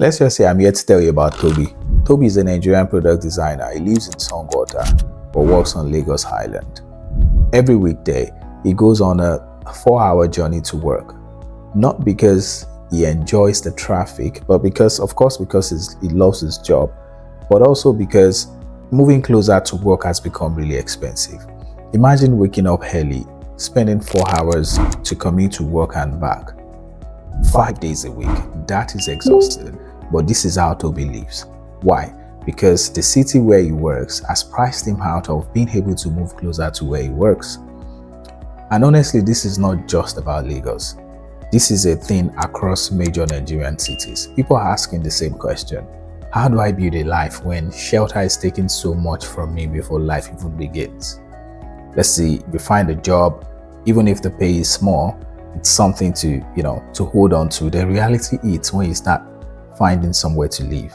Let's just say I'm here to tell you about Toby. Toby is a Nigerian product designer. He lives in Songwater but works on Lagos Island. Every weekday, he goes on a 4-hour journey to work. Not because he enjoys the traffic, but because he loves his job, but also because moving closer to work has become really expensive. Imagine waking up early, spending 4 hours to commute to work and back. 5 days a week. That is exhausting. But this is how Toby lives. Why? Because the city where he works has priced him out of being able to move closer to where he works. And honestly, this is not just about Lagos. This is a thing across major Nigerian cities. People are asking the same question. How do I build a life when shelter is taking so much from me before life even begins? Let's see, you find a job, even if the pay is small, it's something to hold on to. The reality is when you start finding somewhere to live,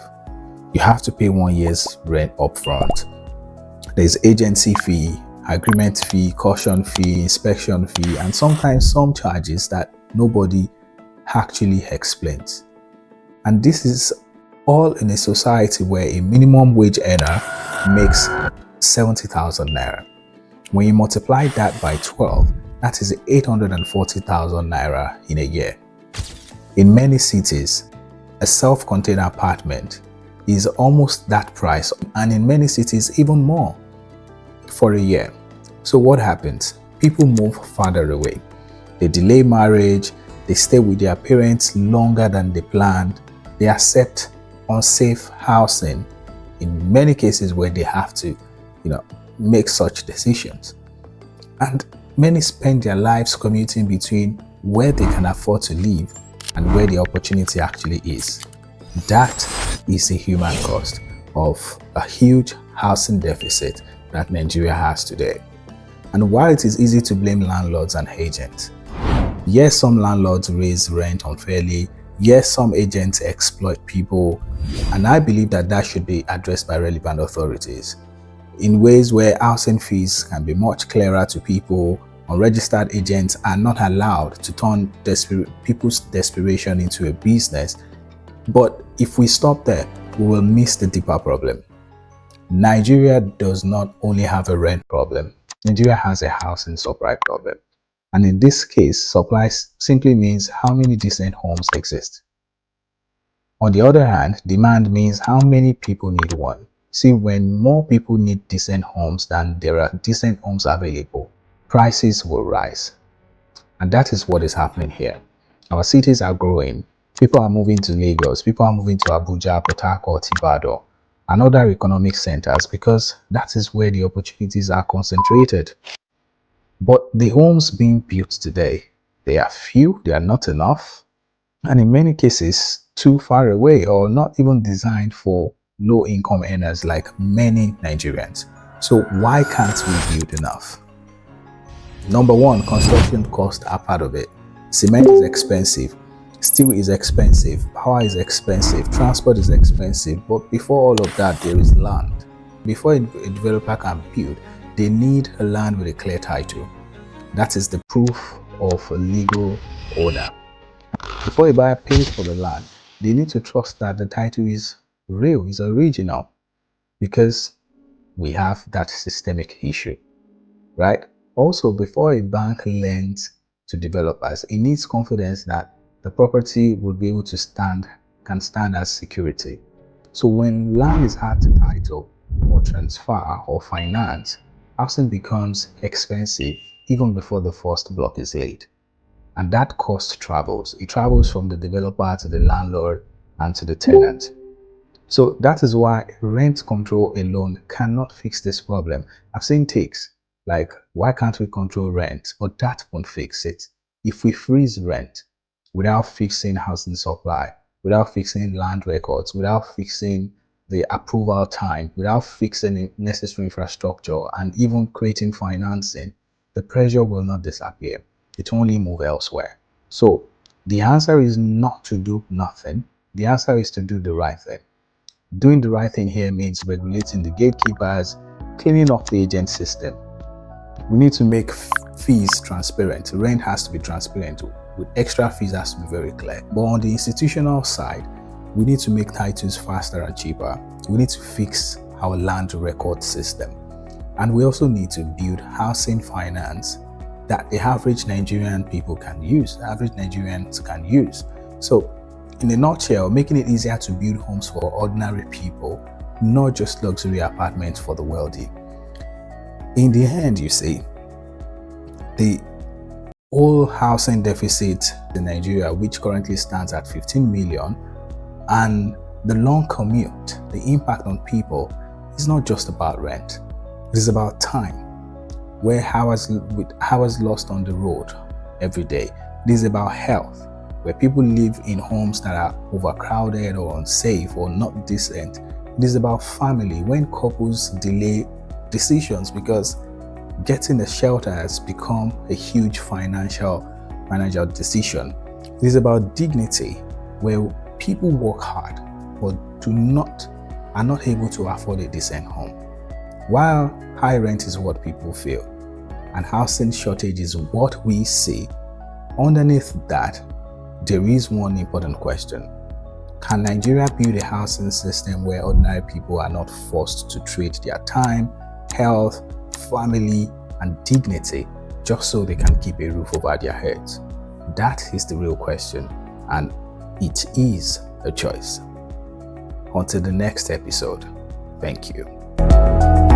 you have to pay 1 year's rent upfront. There's agency fee, agreement fee, caution fee, inspection fee, and sometimes some charges that nobody actually explains. And this is all in a society where a minimum wage earner makes 70,000 naira. When you multiply that by 12, that is 840,000 naira in a year. In many cities, a self-contained apartment is almost that price, and in many cities even more, for a year. So what happens? People move farther away. They delay marriage, they stay with their parents longer than they planned, they accept unsafe housing in many cases where they have to, make such decisions. And many spend their lives commuting between where they can afford to live and where the opportunity actually is. That is the human cost of a huge housing deficit that Nigeria has today. And while it is easy to blame landlords and agents, yes, some landlords raise rent unfairly, yes, some agents exploit people, and I believe that should be addressed by relevant authorities in ways where housing fees can be much clearer to people. Unregistered agents are not allowed to turn people's desperation into a business. But if we stop there, we will miss the deeper problem. Nigeria does not only have a rent problem, Nigeria has a housing supply problem. And in this case, supply simply means how many decent homes exist. On the other hand, demand means how many people need one. See, when more people need decent homes than there are decent homes available, prices will rise. And that is what is happening here. Our cities are growing. People are moving to Lagos. People are moving to Abuja, Port Harcourt, Ibadan, and other economic centers because that is where the opportunities are concentrated. But the homes being built today, they are few, they are not enough, and in many cases, too far away or not even designed for low-income earners like many Nigerians. So why can't we build enough? Number one, construction costs are part of it. Cement is expensive, steel is expensive, power is expensive, transport is expensive, but before all of that, there is land. Before a developer can build, they need a land with a clear title. That is the proof of a legal owner. Before a buyer pays for the land, they need to trust that the title is real, is original, because we have that systemic issue, right? Also, before a bank lends to developers, it needs confidence that the property will be able to can stand as security. So when land is hard to title or transfer or finance, housing becomes expensive even before the first block is laid. And that cost travels. It travels from the developer to the landlord and to the tenant. So that is why rent control alone cannot fix this problem. I've seen takes like, why can't we control rent? But that won't fix it. If we freeze rent without fixing housing supply, without fixing land records, without fixing the approval time, without fixing necessary infrastructure, and even creating financing, the pressure will not disappear. It will only move elsewhere. So the answer is not to do nothing. The answer is to do the right thing. Doing the right thing here means regulating the gatekeepers, cleaning up the agent system. We need to make fees transparent. Rent has to be transparent. With extra fees has to be very clear. But on the institutional side, We need to make titles faster and cheaper. We need to fix our land record system. And we also need to build housing finance that the average Nigerian people can use, the average Nigerians can use. So in a nutshell, making it easier to build homes for ordinary people, not just luxury apartments for the wealthy. In the end, you see, the whole housing deficit in Nigeria, which currently stands at 15 million, and the long commute, the impact on people is not just about rent. It is about time, where hours lost on the road every day. It is about health, where people live in homes that are overcrowded or unsafe or not decent. It is about family, when couples delay decisions because getting a shelter has become a huge financial decision. It is about dignity, where people work hard but are not able to afford a decent home. While high rent is what people feel and housing shortage is what we see, underneath that, there is one important question. Can Nigeria build a housing system where ordinary people are not forced to trade their time, health, family, and dignity just so they can keep a roof over their heads? That is the real question, and it is a choice. Until the next episode, thank you.